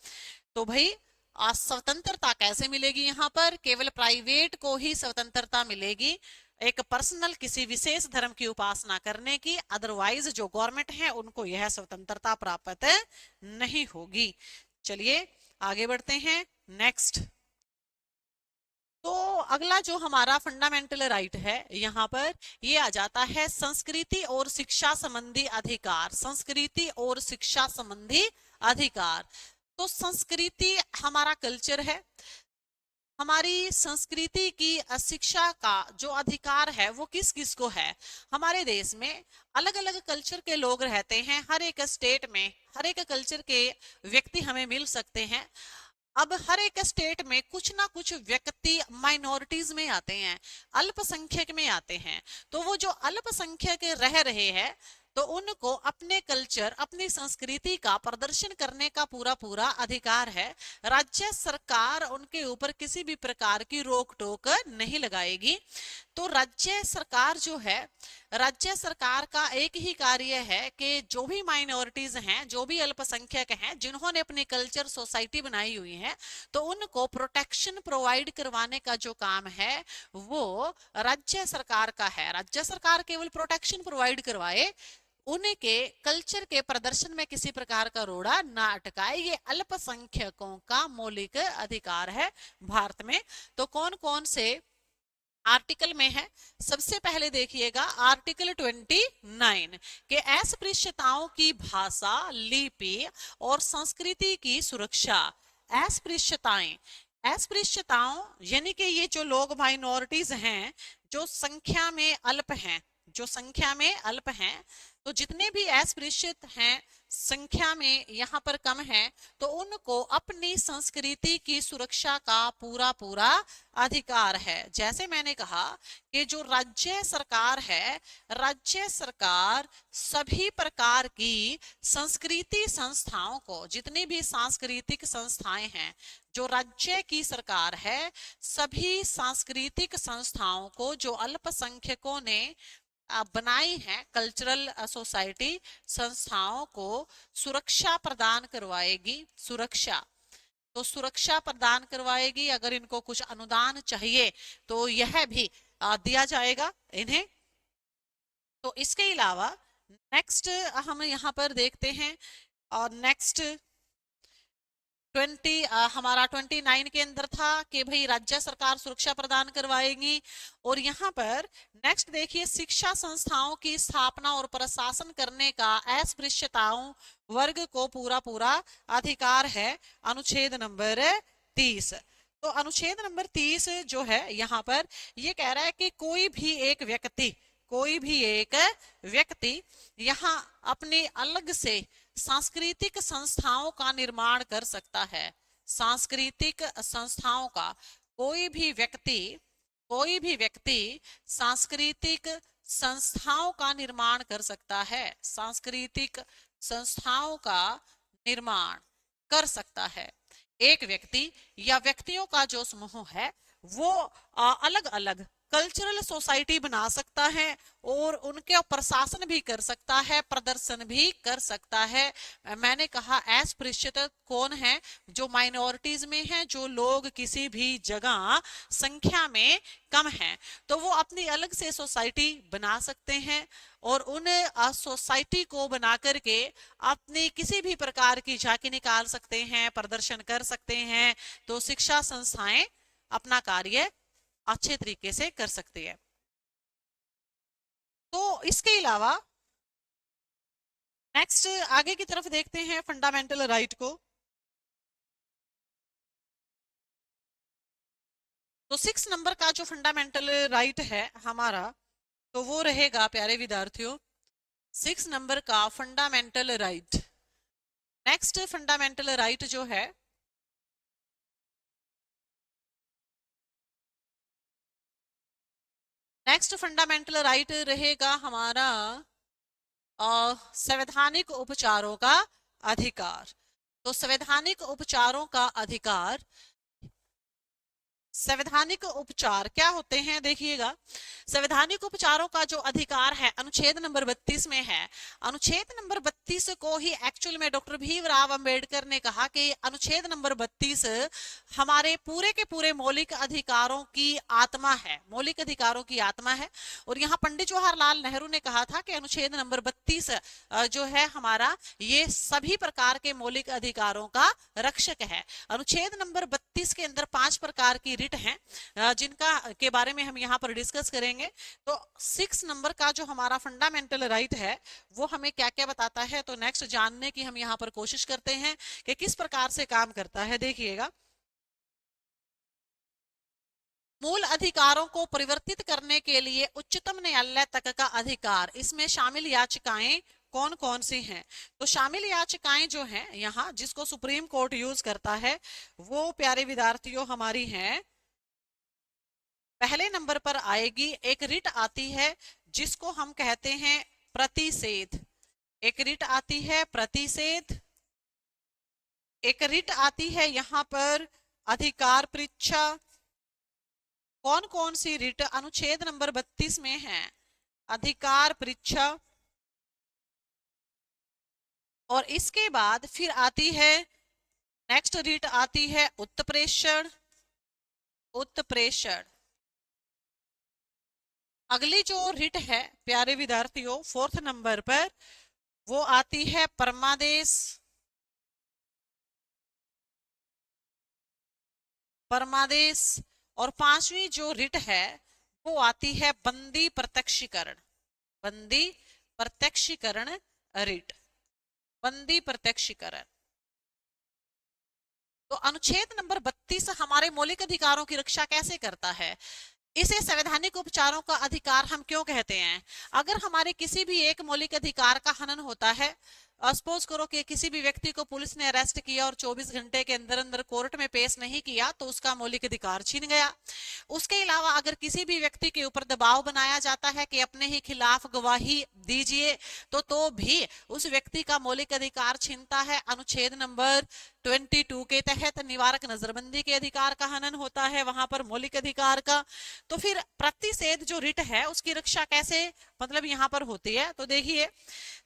तो भाई स्वतंत्रता कैसे मिलेगी? यहाँ पर केवल प्राइवेट को ही स्वतंत्रता मिलेगी एक पर्सनल किसी विशेष धर्म की उपासना करने की, अदरवाइज जो गवर्नमेंट है उनको यह स्वतंत्रता प्राप्त नहीं होगी। चलिए आगे बढ़ते हैं। नेक्स्ट, तो अगला जो हमारा फंडामेंटल राइट है यहाँ पर ये आ जाता है संस्कृति और शिक्षा संबंधी अधिकार। संस्कृति और शिक्षा संबंधी अधिकार। तो संस्कृति हमारा कल्चर है, हमारी संस्कृति की शिक्षा का जो अधिकार है वो किस किस को है? हमारे देश में अलग अलग कल्चर के लोग रहते हैं, हर एक स्टेट में हर एक कल्चर के व्यक्ति हमें मिल सकते हैं। अब हर एक स्टेट में कुछ ना कुछ व्यक्ति माइनॉरिटीज में आते हैं, अल्पसंख्यक में आते हैं। तो वो जो अल्पसंख्यक रह रहे हैं तो उनको अपने कल्चर, अपनी संस्कृति का प्रदर्शन करने का पूरा पूरा अधिकार है। राज्य सरकार उनके ऊपर किसी भी प्रकार की रोक टोक नहीं लगाएगी। तो राज्य सरकार जो है, राज्य सरकार का एक ही कार्य है कि जो भी माइनॉरिटीज हैं, जो भी अल्पसंख्यक हैं, जिन्होंने अपनी कल्चर सोसाइटी बनाई हुई है, तो उनको प्रोटेक्शन प्रोवाइड करवाने का जो काम है वो राज्य सरकार का है। राज्य सरकार केवल प्रोटेक्शन प्रोवाइड करवाए, उनके कल्चर के प्रदर्शन में किसी प्रकार का रोड़ा ना अटकाए। ये अल्पसंख्यकों का मौलिक अधिकार है भारत में। तो कौन कौन से आर्टिकल में है? सबसे पहले देखिएगा आर्टिकल 29 के अस्पृश्यताओं की भाषा, लिपि और संस्कृति की सुरक्षा। अस्पृश्यताओं यानी कि ये जो लोग माइनॉरिटीज हैं, जो संख्या में अल्प हैं, जो संख्या में अल्प हैं, तो जितने भी अस्पृश्यत हैं संख्या में यहाँ पर कम है, तो उनको अपनी संस्कृति की सुरक्षा का पूरा पूरा अधिकार है। जैसे मैंने कहा कि जो राज्य सरकार है, राज्य सरकार सभी प्रकार की संस्कृति संस्थाओं को, जितनी भी सांस्कृतिक संस्थाएं हैं, जो राज्य की सरकार है, सभी सांस्कृतिक संस्थाओं को जो अल्पसंख्यकों ने बनाई है, कल्चरल सोसाइटी संस्थाओं को सुरक्षा प्रदान करवाएगी। सुरक्षा, तो सुरक्षा प्रदान करवाएगी। अगर इनको कुछ अनुदान चाहिए तो यह भी दिया जाएगा इन्हें। तो इसके अलावा नेक्स्ट हम यहाँ पर देखते हैं, और नेक्स्ट 20 हमारा 29 के अंदर था कि भाई राज्य सरकार सुरक्षा प्रदान करवाएगी। और यहाँ पर नेक्स्ट देखिए, शिक्षा संस्थाओं की स्थापना और प्रशासन करने का अस्पृश्यताओं वर्ग को पूरा पूरा अधिकार है, अनुच्छेद नंबर 30। तो अनुच्छेद नंबर 30 जो है यहाँ पर ये कह रहा है कि कोई भी एक व्यक्ति यहाँ अपनी अलग से सांस्कृतिक संस्थाओं का निर्माण कर सकता है। सांस्कृतिक संस्थाओं का कोई भी व्यक्ति सांस्कृतिक संस्थाओं का निर्माण कर सकता है। सांस्कृतिक संस्थाओं का निर्माण कर सकता है। एक व्यक्ति या व्यक्तियों का जो समूह है वो अलग अलग कल्चरल सोसाइटी बना सकता है और उनके प्रशासन भी कर सकता है, प्रदर्शन भी कर सकता है। मैंने अस्पृश्यता कौन है? जो माइनॉरिटीज में है, जो लोग किसी भी जगह संख्या में कम हैं, तो वो अपनी अलग से सोसाइटी बना सकते हैं और उन सोसाइटी को बना करके अपनी किसी भी प्रकार की झांकी निकाल सकते हैं, प्रदर्शन कर सकते हैं। तो शिक्षा संस्थाएं अपना कार्य अच्छे तरीके से कर सकती है। तो इसके अलावा नेक्स्ट आगे की तरफ देखते हैं फंडामेंटल राइट को। तो 6 नंबर का जो फंडामेंटल राइट है हमारा, तो वो रहेगा प्यारे विद्यार्थियों 6 नंबर का fundamental right. Next fundamental right जो है नेक्स्ट फंडामेंटल राइट रहेगा हमारा संवैधानिक उपचारों का अधिकार। तो संवैधानिक उपचारों का अधिकार, संवैधानिक उपचार क्या होते हैं देखिएगा। संवैधानिक उपचारों का जो अधिकार है अनुच्छेद नंबर 32 में है। अनुच्छेद नंबर 32 को ही एक्चुअल में डॉक्टर भीमराव अंबेडकर ने कहा कि अनुच्छेद नंबर 32 हमारे पूरे के पूरे मौलिक अधिकारों की आत्मा है, मौलिक अधिकारों की आत्मा है। और यहाँ पंडित जवाहरलाल नेहरू ने कहा था कि अनुच्छेद नंबर 32 जो है हमारा, ये सभी प्रकार के मौलिक अधिकारों का रक्षक है। अनुच्छेद नंबर 32 के अंदर 5 प्रकार की रिट हैं जिनका के बारे में हम यहाँ पर डिस्कस करेंगे। तो 6 नंबर का जो हमारा फंडामेंटल राइट है वो हमें क्या क्या बताता है, तो नेक्स्ट जानने की हम यहाँ पर कोशिश करते हैं कि किस प्रकार से काम करता है। देखिएगा, मूल अधिकारों को परिवर्तित करने के लिए उच्चतम न्यायालय तक का अधिकार, इसमें शामिल याचिकाएं कौन कौन सी हैं? तो शामिल याचिकाएं जो हैं यहाँ जिसको सुप्रीम कोर्ट यूज करता है वो प्यारे विद्यार्थियों हमारी हैं, पहले नंबर पर आएगी एक रिट आती है जिसको हम कहते हैं प्रतिषेध। एक रिट आती है प्रतिषेध, एक रिट आती है यहाँ पर अधिकार परीक्षा। कौन कौन सी रिट अनुच्छेद नंबर 32 में है? अधिकार परीक्षा। और इसके बाद फिर आती है नेक्स्ट रिट आती है उत्प्रेषण। उत्प्रेषण। अगली जो रिट है प्यारे विद्यार्थियों 4th नंबर पर वो आती है परमादेश। परमादेश। और 5वीं जो रिट है वो आती है बंदी प्रत्यक्षीकरण। बंदी प्रत्यक्षीकरण रिट। बंदी प्रत्यक्षीकरण। तो अनुच्छेद नंबर 32 हमारे मौलिक अधिकारों की रक्षा कैसे करता है? इसे संवैधानिक उपचारों का अधिकार हम क्यों कहते हैं? अगर हमारे किसी भी एक मौलिक अधिकार का हनन होता है, सपोज करो कि किसी भी व्यक्ति को पुलिस ने अरेस्ट किया और 24 घंटे के अंदर अंदर कोर्ट में पेश नहीं किया, तो उसका मौलिक अधिकार छीन गया। उसके अलावा अगर किसी भी व्यक्ति के ऊपर दबाव बनाया जाता है कि अपने ही खिलाफ गवाही दीजिए, तो भी उस व्यक्ति का मौलिक अधिकार छीनता है। अनुच्छेद नंबर 22 के तहत निवारक नजरबंदी के अधिकार का हनन होता है, वहां पर मौलिक अधिकार का। तो फिर प्रतिषेध जो रिट है उसकी रक्षा कैसे मतलब यहां पर होती है? तो देखिए,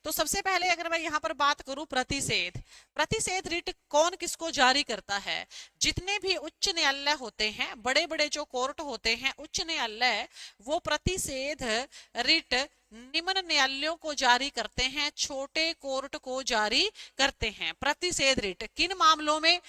तो सबसे पहले अगर मैं यहां पर बात करूं प्रतिषेध, प्रतिषेध रिट कौन किसको जारी करता है? जितने भी उच्च न्यायालय होते हैं, बड़े बड़े जो कोर्ट होते हैं उच्च न्यायालय, वो प्रतिषेध रिट निम्न न्यायालयों को जारी करते हैं, छोटे कोर्ट को जारी करते हैं। प्रतिषेध रिट किन मामलों में?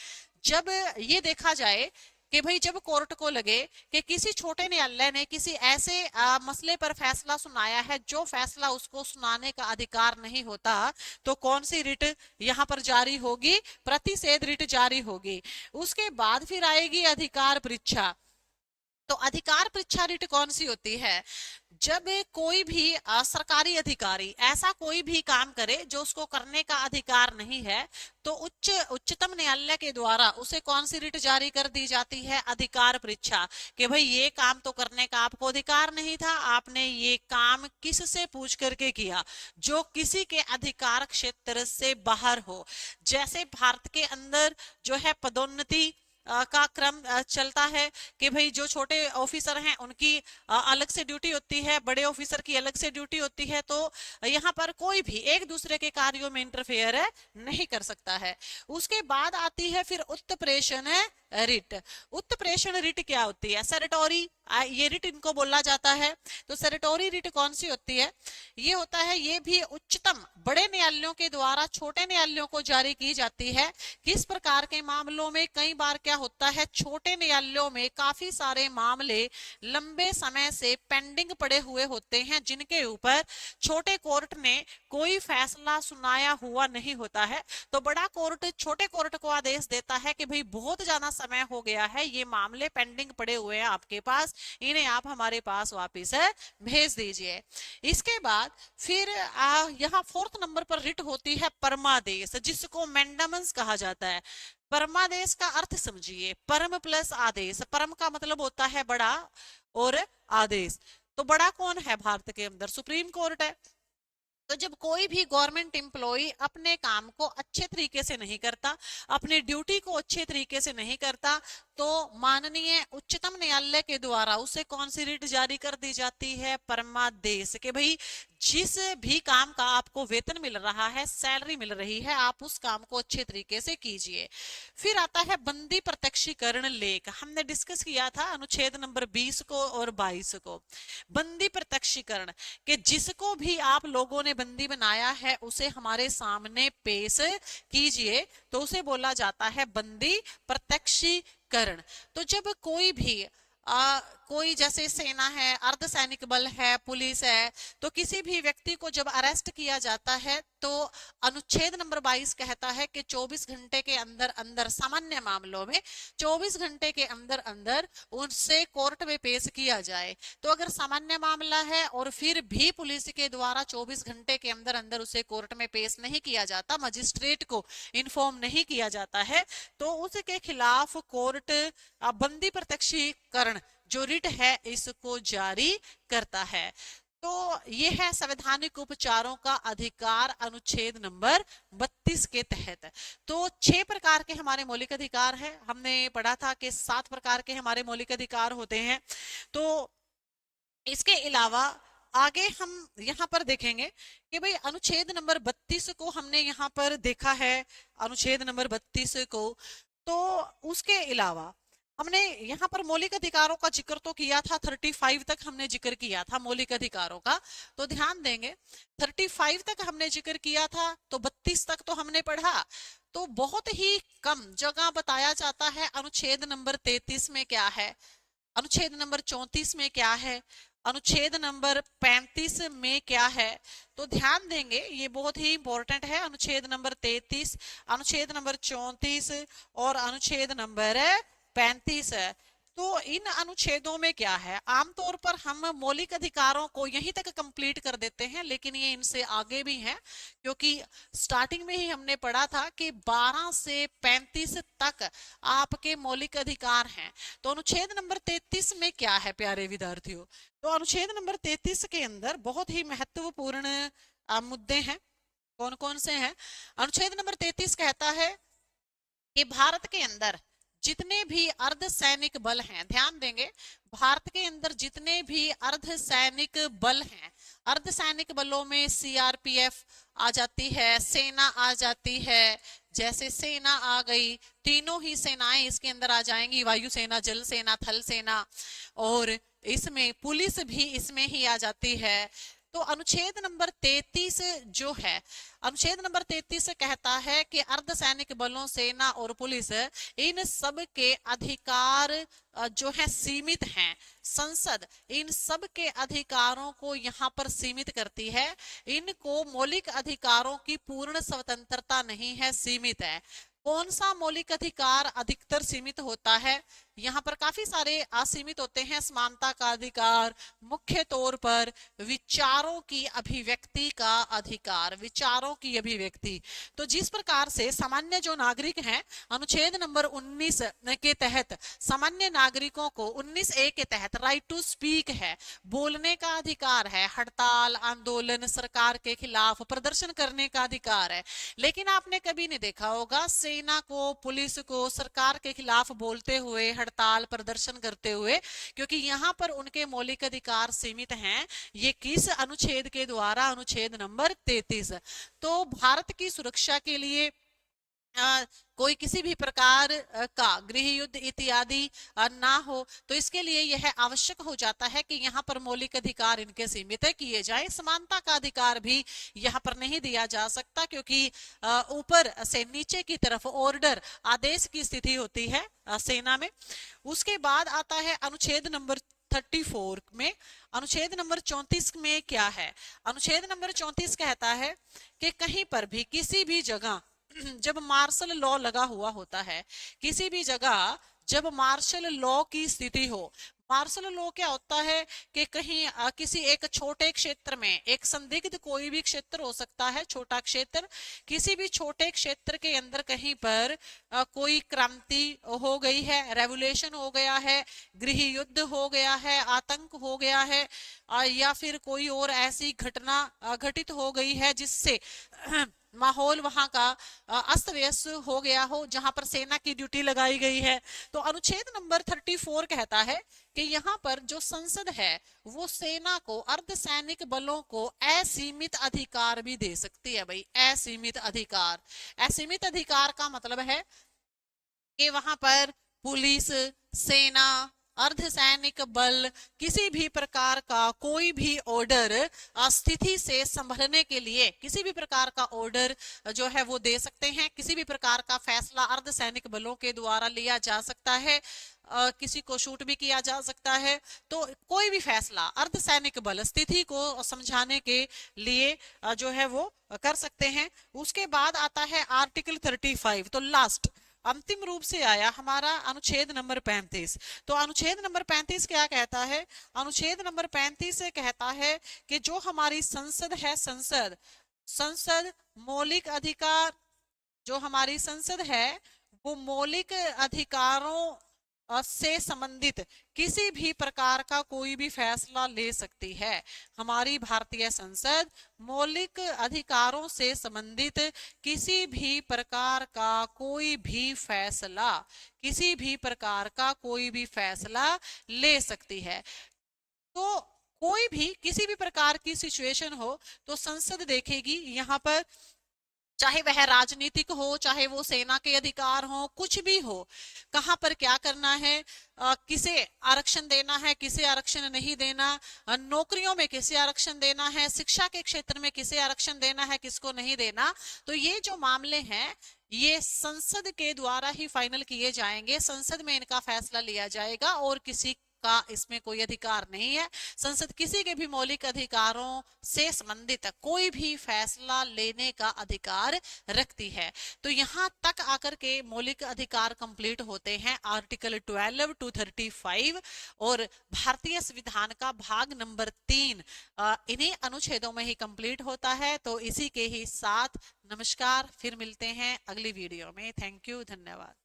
जब ये देखा जाए कि भाई जब कोर्ट को लगे कि किसी छोटे न्यायालय ने किसी ऐसे मसले पर फैसला सुनाया है जो फैसला उसको सुनाने का अधिकार नहीं होता, तो कौन सी रिट यहां पर जारी होगी? प्रतिषेध रिट जारी होगी। उसके बाद फिर आएगी अधिकार परीक्षा। तो अधिकार परीक्षा रिट कौन सी होती है? जब कोई भी सरकारी अधिकारी ऐसा कोई भी काम करे जो उसको करने का अधिकार नहीं है, तो उच्चतम न्यायालय के द्वारा उसे कौन सी रिट जारी कर दी जाती है? अधिकार परीक्षा। कि भाई ये काम तो करने का आपको अधिकार नहीं था, आपने ये काम किससे पूछ करके किया? जो किसी के अधिकार क्षेत्र से बाहर हो। जैसे भारत के अंदर जो है पदोन्नति का क्रम चलता है कि भाई जो छोटे ऑफिसर हैं उनकी अलग से ड्यूटी होती है, बड़े ऑफिसर की अलग से ड्यूटी होती है। तो यहाँ पर कोई भी एक दूसरे के कार्यों में इंटरफेयर नहीं कर सकता है। उसके बाद आती है फिर उत्प्रेषण रिट। उत्प्रेषण रिट क्या होती है? सेरेटोरी ये रिट इनको बोला जाता है। तो सेरेटोरी रिट कौन सी होती है? ये होता है, ये भी उच्चतम बड़े न्यायालयों के द्वारा छोटे न्यायालयों को जारी की जाती है। किस प्रकार के मामलों में? कई बार क्या होता है, छोटे न्यायालयों में काफी सारे मामले लंबे समय से पेंडिंग पड़े हुए होते हैं, जिनके ऊपर छोटे कोर्ट ने कोई फैसला सुनाया हुआ नहीं होता है। तो बड़ा कोर्ट छोटे कोर्ट को आदेश देता है कि भाई बहुत ज्यादा समय हो गया है, ये मामले पेंडिंग पड़े हुए हैं आपके पास, इन्हें आप हमारे पास वापिस भेज दीजिए। इसके बाद फिर यहाँ 4th नंबर पर रिट होती है परमादेश, जिसको मैंडामस कहा जाता है। परमादेश का अर्थ समझिए, परम प्लस आदेश। परम का मतलब होता है बड़ा और आदेश, तो बड़ा कौन है भारत के अंदर? सुप्रीम कोर्ट है। तो जब कोई भी गवर्नमेंट एम्प्लॉय अपने काम को अच्छे तरीके से नहीं करता, अपनी ड्यूटी को अच्छे तरीके से नहीं करता, तो माननीय उच्चतम न्यायालय के द्वारा उसे कौन सी रिट जारी कर दी जाती है? परमादेश। के भाई जिस भी काम का आपको वेतन मिल रहा है, सैलरी मिल रही है, आप उस काम को अच्छे तरीके से कीजिए। फिर आता है बंदी प्रत्यक्षीकरण लेख। हमने डिस्कस किया था अनुच्छेद नंबर 20 को और 22 को। बंदी प्रत्यक्षीकरण कि जिसको भी आप लोगों ने बंदी बनाया है उसे हमारे सामने पेश कीजिए, तो उसे बोला जाता है बंदी प्रत्यक्षीकरण। तो जब कोई भी कोई जैसे सेना है, अर्धसैनिक बल है, पुलिस है, तो किसी भी व्यक्ति को जब अरेस्ट किया जाता है तो अनुच्छेद नंबर 22 कहता है कि 24 घंटे के अंदर अंदर, सामान्य मामलों में 24 घंटे के अंदर अंदर उनसे कोर्ट में पेश किया जाए। तो अगर सामान्य मामला है और फिर भी पुलिस के द्वारा 24 घंटे के अंदर अंदर उसे कोर्ट में पेश नहीं किया जाता, मजिस्ट्रेट को इन्फॉर्म नहीं किया जाता है, तो उसके खिलाफ कोर्ट बंदी प्रत्यक्षीकरण जो रिट है इसको जारी करता है। तो ये है संवैधानिक उपचारों का अधिकार अनुच्छेद नंबर 32 के तहत। तो 6 प्रकार के हमारे मौलिक अधिकार है। हमने पढ़ा था कि 7 प्रकार के हमारे मौलिक अधिकार होते हैं। तो इसके अलावा आगे हम यहाँ पर देखेंगे कि भाई अनुच्छेद नंबर 32 को हमने यहाँ पर देखा है, अनुच्छेद नंबर 32 को। तो उसके अलावा हमने यहाँ पर मौलिक अधिकारों का जिक्र तो किया था, 35 तक हमने जिक्र किया था मौलिक अधिकारों का। तो ध्यान देंगे 35 तक हमने जिक्र किया था, तो 32 तक तो हमने पढ़ा। तो बहुत ही कम जगह बताया जाता है अनुच्छेद नंबर 33 में क्या है, अनुच्छेद नंबर 34 में क्या है, अनुच्छेद नंबर 35 में क्या है। तो ध्यान देंगे ये बहुत ही इंपॉर्टेंट है। अनुच्छेद नंबर 33, अनुच्छेद नंबर 34 और अनुच्छेद नंबर 35 है। तो इन अनुच्छेदों में क्या है, आमतौर पर हम मौलिक अधिकारों को यहीं तक कंप्लीट कर देते हैं, लेकिन ये इनसे आगे भी हैं, क्योंकि स्टार्टिंग में ही हमने पढ़ा था कि 12 से 35 तक आपके मौलिक अधिकार हैं। तो अनुच्छेद नंबर 33 में क्या है प्यारे विद्यार्थियों, तो अनुच्छेद नंबर 33 के अंदर बहुत ही महत्वपूर्ण मुद्दे हैं। कौन कौन से हैं? अनुच्छेद नंबर 33 कहता है कि भारत के अंदर जितने भी अर्धसैनिक बल हैं, ध्यान देंगे, भारत के अंदर जितने भी अर्धसैनिक बल हैं, अर्धसैनिक बलों में सीआरपीएफ आ जाती है, सेना आ जाती है, जैसे सेना आ गई, तीनों ही सेनाएं इसके अंदर आ जाएंगी, वायुसेना, जल सेना, थल सेना, और इसमें पुलिस भी इसमें ही आ जाती है। तो अनुच्छेद नंबर 33 जो है, अनुच्छेद नंबर 33 कहता है कि अर्धसैनिक बलों, सेना और पुलिस, इन सब के अधिकार जो है सीमित हैं। संसद इन सब के अधिकारों को यहाँ पर सीमित करती है। इनको मौलिक अधिकारों की पूर्ण स्वतंत्रता नहीं है, सीमित है। कौन सा मौलिक अधिकार अधिकतर सीमित होता है? यहाँ पर काफी सारे असीमित होते हैं। समानता का अधिकार, मुख्य तौर पर विचारों की अभिव्यक्ति का अधिकार, विचारों की अभिव्यक्ति। तो जिस प्रकार से सामान्य जो नागरिक हैं, अनुच्छेद नंबर 19 के तहत सामान्य नागरिकों को 19A के तहत राइट टू स्पीक है, बोलने का अधिकार है, हड़ताल, आंदोलन, सरकार के खिलाफ प्रदर्शन करने का अधिकार है। लेकिन आपने कभी नहीं देखा होगा सेना को, पुलिस को सरकार के खिलाफ बोलते हुए, हड़ताल प्रदर्शन करते हुए, क्योंकि यहाँ पर उनके मौलिक अधिकार सीमित हैं। ये किस अनुच्छेद के द्वारा? अनुच्छेद नंबर 33। तो भारत की सुरक्षा के लिए कोई किसी भी प्रकार का गृह युद्ध इत्यादि ना हो, तो इसके लिए यह आवश्यक हो जाता है कि यहाँ पर मौलिक अधिकार इनके सीमित किए जाए। समानता का अधिकार भी यहाँ पर नहीं दिया जा सकता, क्योंकि ऊपर से नीचे की तरफ ऑर्डर, आदेश की स्थिति होती है सेना में। उसके बाद आता है अनुच्छेद नंबर 34 में। अनुच्छेद नंबर 34 में क्या है? अनुच्छेद नंबर 34 कहता है कि कहीं पर भी, किसी भी जगह जब मार्शल लॉ लगा हुआ होता है, किसी भी जगह जब मार्शल लॉ की स्थिति हो, मार्शल लॉ क्या होता है कि कहीं किसी एक छोटे क्षेत्र में, एक संदिग्ध कोई भी क्षेत्र हो सकता है, छोटा क्षेत्र, किसी भी छोटे क्षेत्र के अंदर कहीं पर कोई क्रांति हो गई है, रेवोल्यूशन हो गया है, गृह युद्ध हो गया है, आतंक हो गया है, या फिर कोई और ऐसी घटना घटित हो गई है जिससे माहौल वहां का अस्त व्यस्त हो गया हो, जहां पर सेना की ड्यूटी लगाई गई है। तो अनुच्छेद नंबर 34 कहता है कि यहाँ पर जो संसद है वो सेना को, अर्धसैनिक बलों को असीमित अधिकार भी दे सकती है। भाई, असीमित अधिकार, असीमित अधिकार का मतलब है कि वहां पर पुलिस, सेना, अर्धसैनिक बल किसी भी प्रकार का कोई भी ऑर्डर स्थिति से संभलने के लिए, किसी भी प्रकार का ऑर्डर जो है वो दे सकते हैं। किसी भी प्रकार का फैसला अर्धसैनिक बलों के द्वारा लिया जा सकता है, किसी को शूट भी किया जा सकता है। तो कोई भी फैसला अर्धसैनिक बल स्थिति को समझाने के लिए जो है वो कर सकते हैं। उसके बाद आता है आर्टिकल 35। तो लास्ट, अंतिम रूप से आया हमारा अनुच्छेद नंबर 35। तो अनुच्छेद नंबर 35 क्या कहता है? अनुच्छेद नंबर 35 से कहता है कि जो हमारी संसद है, संसद मौलिक अधिकार, जो हमारी संसद है वो मौलिक अधिकारों से संबंधित किसी भी प्रकार का कोई भी फैसला ले सकती है। हमारी भारतीय संसद मौलिक अधिकारों से संबंधित किसी भी प्रकार का कोई भी फैसला, किसी भी प्रकार का कोई भी फैसला ले सकती है। तो कोई भी, किसी भी प्रकार की सिचुएशन हो तो संसद देखेगी यहाँ पर, चाहे वह राजनीतिक हो, चाहे वो सेना के अधिकार हो, कुछ भी हो, कहां पर क्या करना है, किसे आरक्षण देना है, किसे आरक्षण नहीं देना, नौकरियों में किसे आरक्षण देना है, शिक्षा के क्षेत्र में किसे आरक्षण देना है, किसको नहीं देना। तो ये जो मामले हैं ये संसद के द्वारा ही फाइनल किए जाएंगे, संसद में इनका फैसला लिया जाएगा और किसी का इसमें कोई अधिकार नहीं है। संसद किसी के भी मौलिक अधिकारों से संबंधित कोई भी फैसला लेने का अधिकार रखती है। तो यहाँ तक आकर के मौलिक अधिकार कंप्लीट होते हैं आर्टिकल 12 टू 35 और भारतीय संविधान का भाग नंबर 3 इन्हीं अनुच्छेदों में ही कंप्लीट होता है। तो इसी के ही साथ नमस्कार, फिर मिलते हैं अगली वीडियो में। थैंक यू, धन्यवाद।